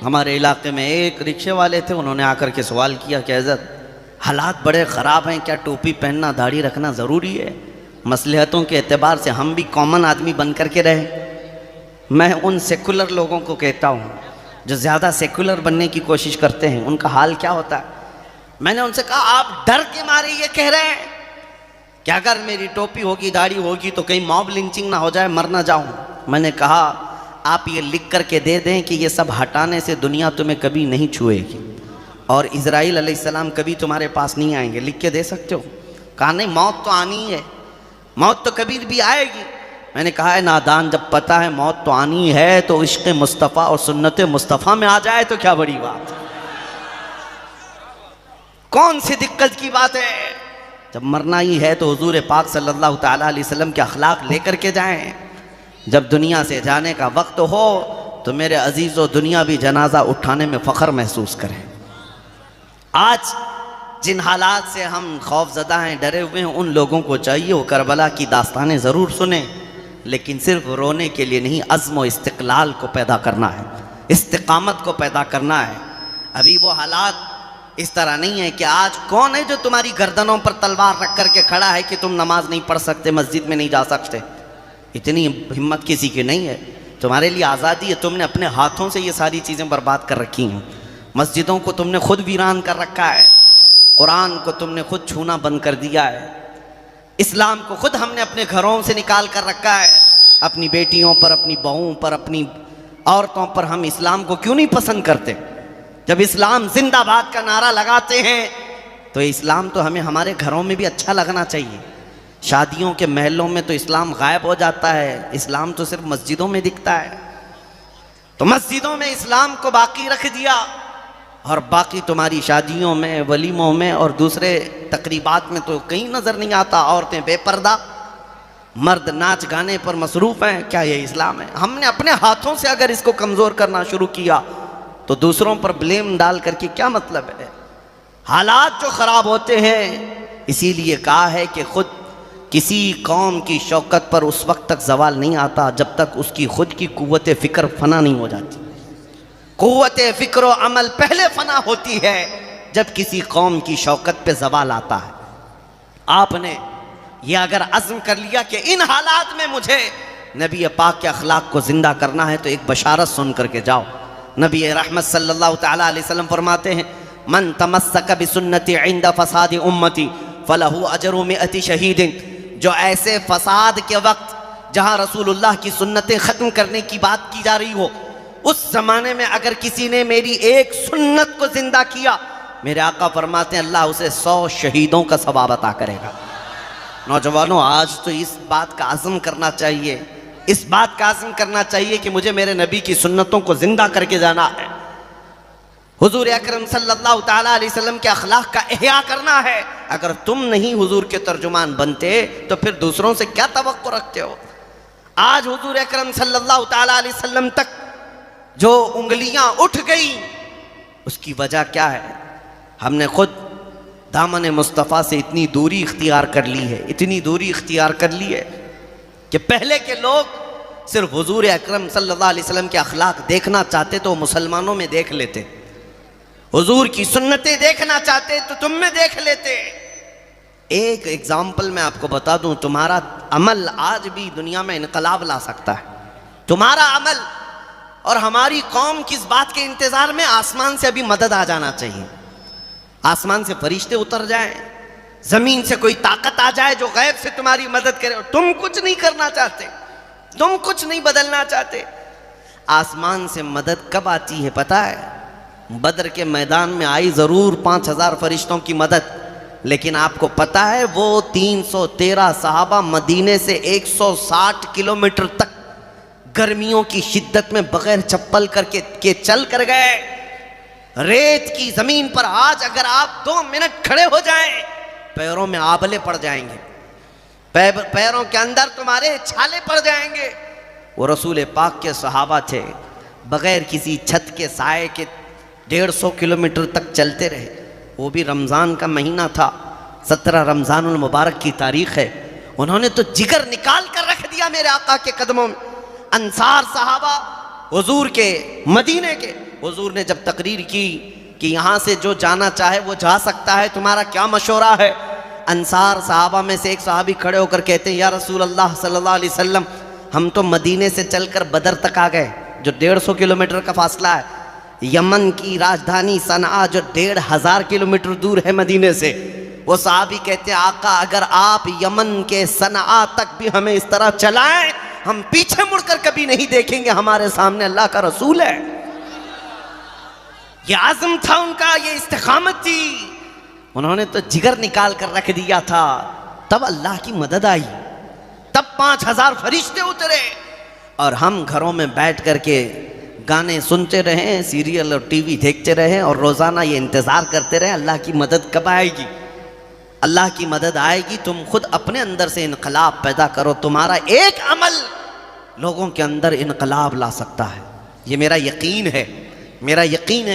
ہمارے علاقے میں ایک رکشے والے تھے، انہوں نے آ کر کے سوال کیا کہ حضرت حالات بڑے خراب ہیں، کیا ٹوپی پہننا داڑھی رکھنا ضروری ہے؟ مصلحتوں کے اعتبار سے ہم بھی کامن آدمی بن کر کے رہیں۔ میں ان سیکولر لوگوں کو کہتا ہوں جو زیادہ سیکولر بننے کی کوشش کرتے ہیں، ان کا حال کیا ہوتا ہے؟ میں نے ان سے کہا آپ ڈر کے مارے یہ کہہ رہے ہیں کہ اگر میری ٹوپی ہوگی داڑھی ہوگی تو کہیں موب لنچنگ نہ ہو جائے، مر نہ جاؤں۔ میں نے کہا آپ یہ لکھ کر کے دے دیں کہ یہ سب ہٹانے سے دنیا تمہیں کبھی نہیں چھوئے گی اور اسرائیل علیہ السلام کبھی تمہارے پاس نہیں آئیں گے، لکھ کے دے سکتے ہو؟ کہا نہیں، موت تو آنی ہے، موت تو کبھی بھی آئے گی۔ میں نے کہا ہے نادان، جب پتہ ہے موت تو آنی ہے تو عشق مصطفیٰ اور سنت مصطفیٰ میں آ جائے تو کیا بڑی بات ہے، کون سی دقت کی بات ہے؟ جب مرنا ہی ہے تو حضور پاک صلی اللہ تعالیٰ علیہ وسلم کے اخلاق لے کر کے جائیں۔ جب دنیا سے جانے کا وقت ہو تو میرے عزیزو دنیا بھی جنازہ اٹھانے میں فخر محسوس کریں۔ آج جن حالات سے ہم خوف زدہ ہیں، ڈرے ہوئے ہیں، ان لوگوں کو چاہیے وہ کربلا کی داستانیں ضرور سنیں، لیکن صرف رونے کے لیے نہیں، عزم و استقلال کو پیدا کرنا ہے، استقامت کو پیدا کرنا ہے۔ ابھی وہ حالات اس طرح نہیں ہے کہ آج کون ہے جو تمہاری گردنوں پر تلوار رکھ کر کے کھڑا ہے کہ تم نماز نہیں پڑھ سکتے، مسجد میں نہیں جا سکتے؟ اتنی ہمت کسی کی نہیں ہے۔ تمہارے لیے آزادی ہے، تم نے اپنے ہاتھوں سے یہ ساری چیزیں برباد کر رکھی ہیں۔ مسجدوں کو تم نے خود ویران کر رکھا ہے، قرآن کو تم نے خود چھونا بند کر دیا ہے، اسلام کو خود ہم نے اپنے گھروں سے نکال کر رکھا ہے۔ اپنی بیٹیوں پر، اپنی بہوؤں پر، اپنی عورتوں پر ہم اسلام کو کیوں نہیں پسند کرتے؟ جب اسلام زندہ باد کا نعرہ لگاتے ہیں تو اسلام تو ہمیں ہمارے گھروں میں بھی اچھا لگنا چاہیے۔ شادیوں کے محلوں میں تو اسلام غائب ہو جاتا ہے، اسلام تو صرف مسجدوں میں دکھتا ہے۔ تو مسجدوں میں اسلام کو باقی رکھ دیا اور باقی تمہاری شادیوں میں، ولیموں میں اور دوسرے تقریبات میں تو کہیں نظر نہیں آتا۔ عورتیں بے پردہ، مرد ناچ گانے پر مصروف ہیں، کیا یہ اسلام ہے؟ ہم نے اپنے ہاتھوں سے اگر اس کو کمزور کرنا شروع کیا تو دوسروں پر بلیم ڈال کر کے کیا مطلب ہے؟ حالات جو خراب ہوتے ہیں، اسی لیے کہا ہے کہ خود کسی قوم کی شوکت پر اس وقت تک زوال نہیں آتا جب تک اس کی خود کی قوت فکر فنا نہیں ہو جاتی۔ قوت فکر و عمل پہلے فنا ہوتی ہے جب کسی قوم کی شوکت پہ زوال آتا ہے۔ آپ نے یہ اگر عزم کر لیا کہ ان حالات میں مجھے نبی پاک کے اخلاق کو زندہ کرنا ہے تو ایک بشارت سن کر کے جاؤ۔ نبی رحمت صلی اللہ تعالیٰ علیہ وسلم فرماتے ہیں من تمسک بسنتی عند فساد امتی فلہ اجر 100 شہید۔ جو ایسے فساد کے وقت جہاں رسول اللہ کی سنتیں ختم کرنے کی بات کی جا رہی ہو، اس زمانے میں اگر کسی نے میری ایک سنت کو زندہ کیا، میرے آقا فرماتے ہیں اللہ اسے 100 شہیدوں کا ثواب عطا کرے گا۔ نوجوانوں، آج تو اس بات کا عزم کرنا چاہیے، اس بات کا عزم کرنا چاہیے کہ مجھے میرے نبی کی سنتوں کو زندہ کر کے جانا ہے، حضور اکرم صلی اللہ تعالیٰ علیہ وسلم کے اخلاق کا احیاء کرنا ہے۔ اگر تم نہیں حضور کے ترجمان بنتے تو پھر دوسروں سے کیا توقع رکھتے ہو؟ آج حضور اکرم صلی اللہ تعالیٰ علیہ وسلم تک جو انگلیاں اٹھ گئی، اس کی وجہ کیا ہے؟ ہم نے خود دامن مصطفیٰ سے اتنی دوری اختیار کر لی ہے، اتنی دوری اختیار کر لی ہے کہ پہلے کے لوگ صرف حضور اکرم صلی اللہ علیہ وسلم کے اخلاق دیکھنا چاہتے تو وہ مسلمانوں میں دیکھ لیتے، حضور کی سنتیں دیکھنا چاہتے تو تم میں دیکھ لیتے۔ ایک ایگزامپل میں آپ کو بتا دوں، تمہارا عمل آج بھی دنیا میں انقلاب لا سکتا ہے، تمہارا عمل۔ اور ہماری قوم کس بات کے انتظار میں؟ آسمان سے ابھی مدد آ جانا چاہیے، آسمان سے فرشتے اتر جائیں، زمین سے کوئی طاقت آ جائے جو غیب سے تمہاری مدد کرے، اور تم کچھ نہیں کرنا چاہتے، تم کچھ نہیں بدلنا چاہتے۔ آسمان سے مدد کب آتی ہے پتہ ہے؟ بدر کے میدان میں آئی ضرور 5000 فرشتوں کی مدد، لیکن آپ کو پتہ ہے وہ 313 صحابہ مدینے سے 160 کلومیٹر تک گرمیوں کی شدت میں بغیر چپل کر کے چل کر گئے۔ ریت کی زمین پر آج اگر آپ 2 منٹ کھڑے ہو جائیں پیروں میں آبلے پڑ جائیں گے، پیروں کے اندر تمہارے چھالے پڑ جائیں گے۔ وہ رسول پاک کے صحابہ تھے، بغیر کسی چھت کے سائے کے 150 کلومیٹر تک چلتے رہے۔ وہ بھی رمضان کا مہینہ تھا، 17 رمضان المبارک کی تاریخ ہے۔ انہوں نے تو جگر نکال کر رکھ دیا میرے آقا کے قدموں میں۔ انصار صحابہ حضور کے، مدینے کے حضور نے جب تقریر کی کہ یہاں سے جو جانا چاہے وہ جا سکتا ہے، تمہارا کیا مشورہ ہے؟ انصار صحابہ میں سے ایک صحابی کھڑے ہو کر کہتے ہیں یا رسول اللہ صلی اللہ علیہ وسلم، ہم تو مدینے سے چل کر بدر تک آ گئے جو 150 کلومیٹر کا فاصلہ ہے، یمن کی راجدھانی صنعاء جو 1500 کلومیٹر دور ہے مدینے سے۔ وہ صحابی کہتے ہیں آقا اگر آپ یمن کے صنعاء تک بھی ہمیں اس طرح چلائیں، ہم پیچھے مڑ کر کبھی نہیں دیکھیں گے، ہمارے سامنے اللہ کا رسول ہے۔ یہ عزم تھا ان کا، یہ استقامت تھی، انہوں نے تو جگر نکال کر رکھ دیا تھا۔ تب اللہ کی مدد آئی، تب 5000 فرشتے اترے، اور ہم گھروں میں بیٹھ کر کے گانے سنتے رہیں، سیریل اور ٹی وی دیکھتے رہیں، اور روزانہ یہ انتظار کرتے رہیں اللہ کی مدد کب آئے گی۔ اللہ کی مدد آئے گی، تم خود اپنے اندر سے انقلاب پیدا کرو، تمہارا ایک عمل لوگوں کے اندر انقلاب لا سکتا ہے۔ یہ میرا یقین ہے، میرا یقین ہے۔